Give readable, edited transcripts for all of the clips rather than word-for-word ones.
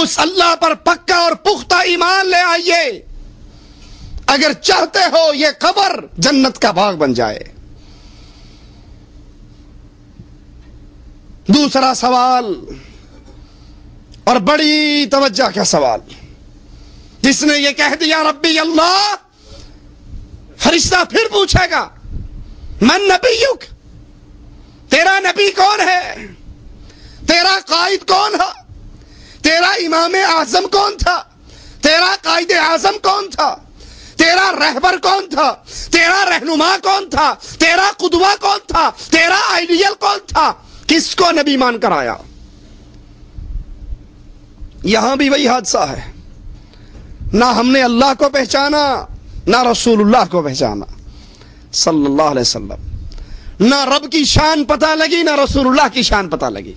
اس اللہ پر پکا اور پختہ ایمان لے آئیے اگر چاہتے ہو یہ قبر جنت کا باغ بن جائے۔ دوسرا سوال، اور بڑی توجہ کا سوال، جس نے یہ کہہ دیا ربی اللہ، فرشتہ پھر پوچھے گا من نبیک، تیرا نبی کون ہے، تیرا قائد کون ہے، تیرا امام اعظم کون تھا، تیرا قائد اعظم کون تھا، تیرا رہبر کون تھا، تیرا رہنما کون تھا، تیرا قدوہ کون تھا، تیرا آئیڈیل کون تھا، کس کو نبی مان کر آیا؟ یہاں بھی وہی حادثہ ہے، نہ ہم نے اللہ کو پہچانا نہ رسول اللہ کو پہچانا صلی اللہ علیہ وسلم، نہ رب کی شان پتہ لگی نہ رسول اللہ کی شان پتہ لگی۔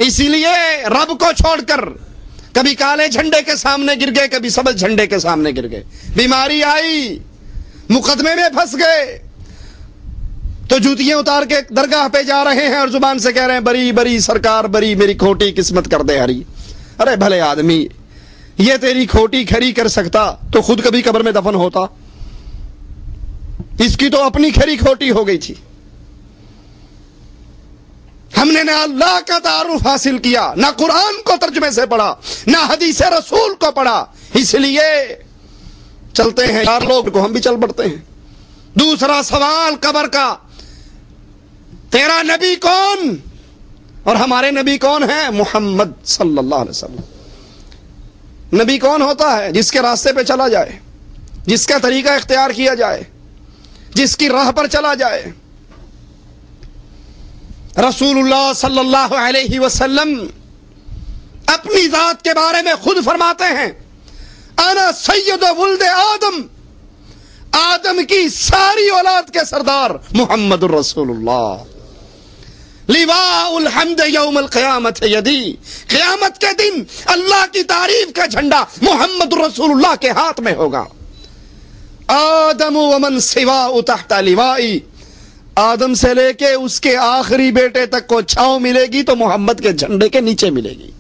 اسی لیے رب کو چھوڑ کر کبھی کالے جھنڈے کے سامنے گر گئے، کبھی سبز جھنڈے کے سامنے گر گئے، بیماری آئی مقدمے میں پھنس گئے تو جوتیاں اتار کے درگاہ پہ جا رہے ہیں اور زبان سے کہہ رہے ہیں بری بری سرکار بری، میری کھوٹی قسمت کر دے ہری۔ ارے بھلے آدمی، یہ تیری کھوٹی کھری کر سکتا تو خود کبھی قبر میں دفن ہوتا، اس کی تو اپنی کھری کھوٹی ہو گئی تھی۔ ہم نے نہ اللہ کا تعارف حاصل کیا، نہ قرآن کو ترجمے سے پڑھا، نہ حدیث رسول کو پڑھا، اس لیے چلتے ہیں چار لوگ کو ہم بھی چل پڑتے ہیں۔ دوسرا سوال قبر کا، تیرا نبی کون؟ اور ہمارے نبی کون ہیں؟ محمد صلی اللہ علیہ وسلم۔ نبی کون ہوتا ہے؟ جس کے راستے پہ چلا جائے، جس کا طریقہ اختیار کیا جائے، جس کی راہ پر چلا جائے۔ رسول اللہ صلی اللہ علیہ وسلم اپنی ذات کے بارے میں خود فرماتے ہیں انا سید ولد آدم، آدم کی ساری اولاد کے سردار محمد الرسول اللہ، لواء الحمد یوم القیامت یدی، قیامت کے دن اللہ کی تعریف کا جھنڈا محمد الرسول اللہ کے ہاتھ میں ہوگا۔ آدم ومن سواء تحت لوائی، آدم سے لے کے اس کے آخری بیٹے تک کو چھاؤں ملے گی تو محمد کے جھنڈے کے نیچے ملے گی۔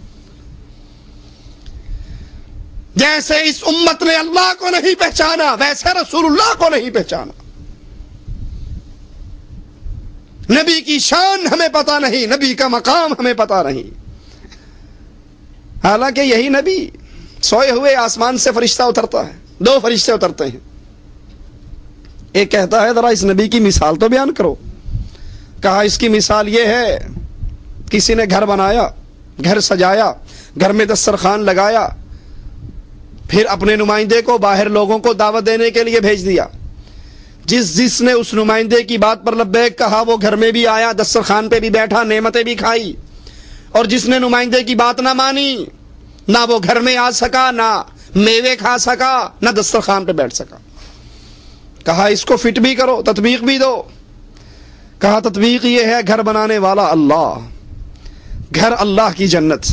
جیسے اس امت نے اللہ کو نہیں پہچانا ویسے رسول اللہ کو نہیں پہچانا۔ نبی کی شان ہمیں پتہ نہیں، نبی کا مقام ہمیں پتہ نہیں، حالانکہ یہی نبی سوئے ہوئے آسمان سے فرشتہ اترتا ہے، دو فرشتے اترتے ہیں، ایک کہتا ہے ذرا اس نبی کی مثال تو بیان کرو۔ کہا اس کی مثال یہ ہے، کسی نے گھر بنایا، گھر سجایا، گھر میں دسترخوان لگایا، پھر اپنے نمائندے کو باہر لوگوں کو دعوت دینے کے لیے بھیج دیا۔ جس نے اس نمائندے کی بات پر لبیک کہا وہ گھر میں بھی آیا، دسترخوان پہ بھی بیٹھا، نعمتیں بھی کھائی، اور جس نے نمائندے کی بات نہ مانی، نہ وہ گھر میں آ سکا، نہ میوے کھا سکا، نہ دسترخوان پہ بیٹھ سکا۔ کہا اس کو فٹ بھی کرو، تطبیق بھی دو۔ کہا تطبیق یہ ہے گھر بنانے والا اللہ، گھر اللہ کی جنت،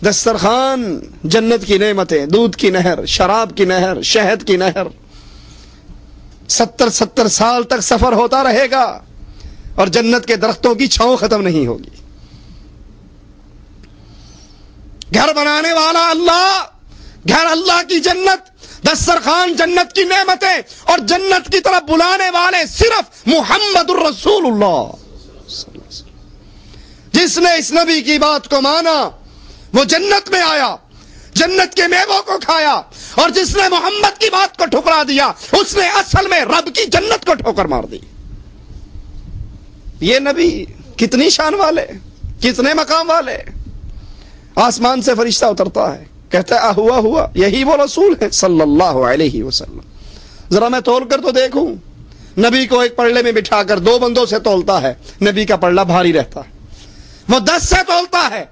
دسترخوان جنت کی نعمتیں، دودھ کی نہر، شراب کی نہر، شہد کی نہر، 70 سال تک سفر ہوتا رہے گا اور جنت کے درختوں کی چھاؤں ختم نہیں ہوگی۔ گھر بنانے والا اللہ، گھر اللہ کی جنت، دسترخوان جنت کی نعمتیں، اور جنت کی طرف بلانے والے صرف محمد الرسول اللہ۔ جس نے اس نبی کی بات کو مانا وہ جنت میں آیا، جنت کے میووں کو کھایا، اور جس نے محمد کی بات کو ٹھکرا دیا اس نے اصل میں رب کی جنت کو ٹھوکر مار دی۔ یہ نبی کتنی شان والے، کتنے مقام والے۔ آسمان سے فرشتہ اترتا ہے، کہتا ہے ہوا ہوا، یہی وہ رسول ہے صلی اللہ علیہ وسلم۔ ذرا میں تول کر تو دیکھوں۔ نبی کو ایک پلڑے میں بٹھا کر 2 بندوں سے تولتا ہے، نبی کا پلڑا بھاری رہتا ہے۔ وہ 10 سے تولتا ہے،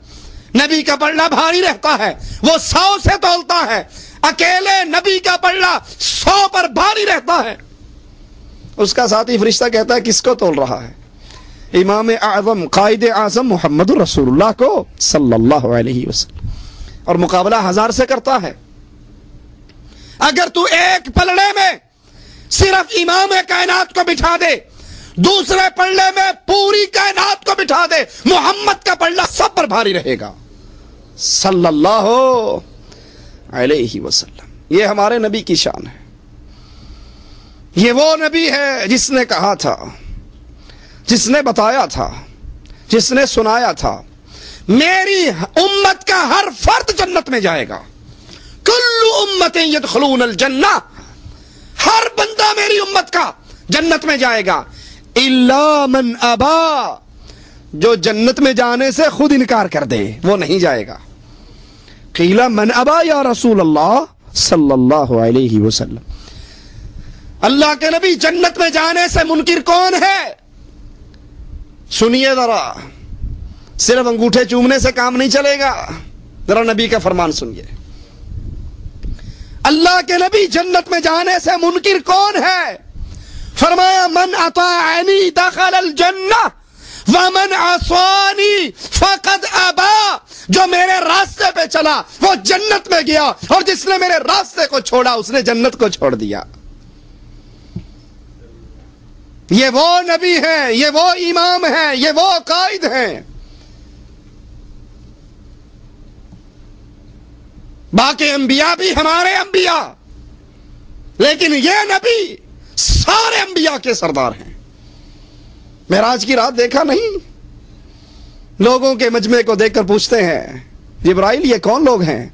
نبی کا پلڑا بھاری رہتا ہے۔ وہ 100 سے تولتا ہے، اکیلے نبی کا پلڑا 100 پر بھاری رہتا ہے۔ اس کا ساتھی فرشتہ کہتا ہے کس کو تول رہا ہے؟ امام اعظم، قائد اعظم محمد الرسول اللہ کو صلی اللہ علیہ وسلم، اور مقابلہ 1000 سے کرتا ہے۔ اگر تو ایک پلڑے میں صرف امام کائنات کو بٹھا دے، دوسرے پلڑے میں پوری کائنات کو بٹھا دے، محمد کا پلڑا سب پر بھاری رہے گا صلی اللہ علیہ وسلم. یہ ہمارے نبی کی شان ہے. یہ وہ نبی ہے جس نے کہا تھا، جس نے بتایا تھا، جس نے سنایا تھا میری امت کا ہر فرد جنت میں جائے گا. کل امت یدخلون الجنہ، ہر بندہ میری امت کا جنت میں جائے گا. الا من ابا، جو جنت میں جانے سے خود انکار کر دے وہ نہیں جائے گا. قیل من ابا یا رسول اللہ صلی اللہ علیہ وسلم. اللہ کے نبی جنت میں جانے سے منکر کون ہے؟ سنیے ذرا، صرف انگوٹھے چومنے سے کام نہیں چلے گا. ذرا نبی کا فرمان سنیے. اللہ کے نبی جنت میں جانے سے منکر کون ہے؟ فرمایا من اطاعنی دخل الجنہ ومن عصانی فقد ابا. جو میرے راستے پہ چلا وہ جنت میں گیا، اور جس نے میرے راستے کو چھوڑا اس نے جنت کو چھوڑ دیا. یہ وہ نبی ہیں، یہ وہ امام ہیں، یہ وہ قائد ہیں. باقی انبیاء بھی ہمارے انبیاء، لیکن یہ نبی سارے انبیاء کے سردار ہیں. معراج کی رات دیکھا نہیں؟ لوگوں کے مجمع کو دیکھ کر پوچھتے ہیں جبرائیل یہ کون لوگ ہیں؟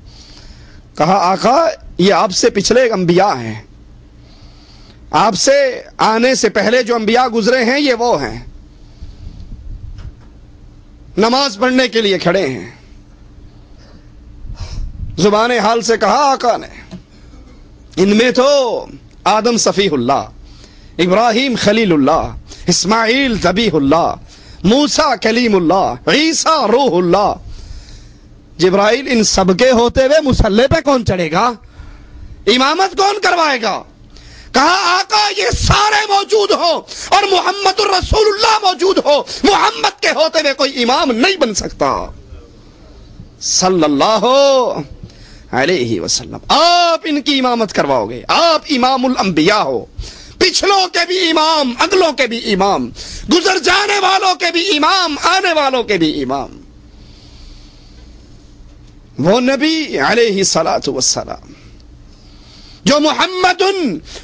کہا آقا یہ آپ سے پچھلے انبیاء ہیں، آپ سے آنے سے پہلے جو انبیاء گزرے ہیں یہ وہ ہیں. نماز پڑھنے کے لیے کھڑے ہیں. زبان حال سے کہا آقا نے ان میں تو آدم صفیح اللہ، ابراہیم خلیل اللہ، اسماعیل ذبیح اللہ، موسیٰ کلیم اللہ، عیسیٰ روح اللہ. جبرائیل ان سب کے ہوتے ہوئے مصلی پہ کون چڑھے گا؟ امامت کون کروائے گا؟ کہا آقا یہ سارے موجود ہو اور محمد الرسول اللہ موجود ہو، محمد کے ہوتے ہوئے کوئی امام نہیں بن سکتا صلی اللہ علیہ وسلم. آپ ان کی امامت کرواؤ گے، آپ امام الانبیاء ہو، پچھلوں کے بھی امام، اگلوں کے بھی امام، گزر جانے والوں کے بھی امام، آنے والوں کے بھی امام. وہ نبی علیہ الصلوۃ والسلام جو محمد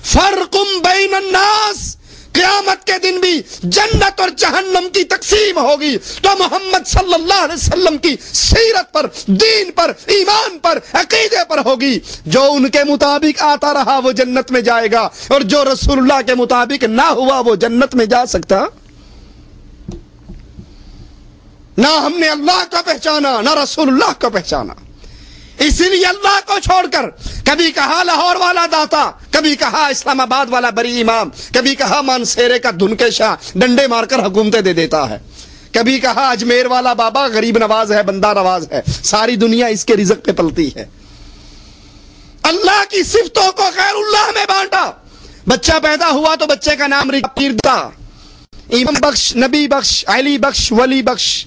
فرق بین الناس، قیامت کے دن بھی جنت اور جہنم کی تقسیم ہوگی تو محمد صلی اللہ علیہ وسلم کی سیرت پر، دین پر، ایمان پر، عقیدے پر ہوگی. جو ان کے مطابق آتا رہا وہ جنت میں جائے گا، اور جو رسول اللہ کے مطابق نہ ہوا وہ جنت میں جا سکتا؟ نہ ہم نے اللہ کو پہچانا نہ رسول اللہ کو پہچانا. اسی لیے اللہ کو چھوڑ کر کبھی کہا لاہور والا داتا، کبھی کہا اسلام آباد والا بری امام، کبھی کہا مانسیرے کا دھن کے شاہ ڈنڈے مار کر حکومتیں دے دیتا ہے، کبھی کہا اجمیر والا بابا غریب نواز ہے، بندہ نواز ہے. ساری دنیا اس کے رزق پہ پلتی ہے. اللہ کی صفتوں کو غیر اللہ میں بانٹا. بچہ پیدا ہوا تو بچے کا نام پیر دا، امام بخش، نبی بخش، علی بخش، ولی بخش.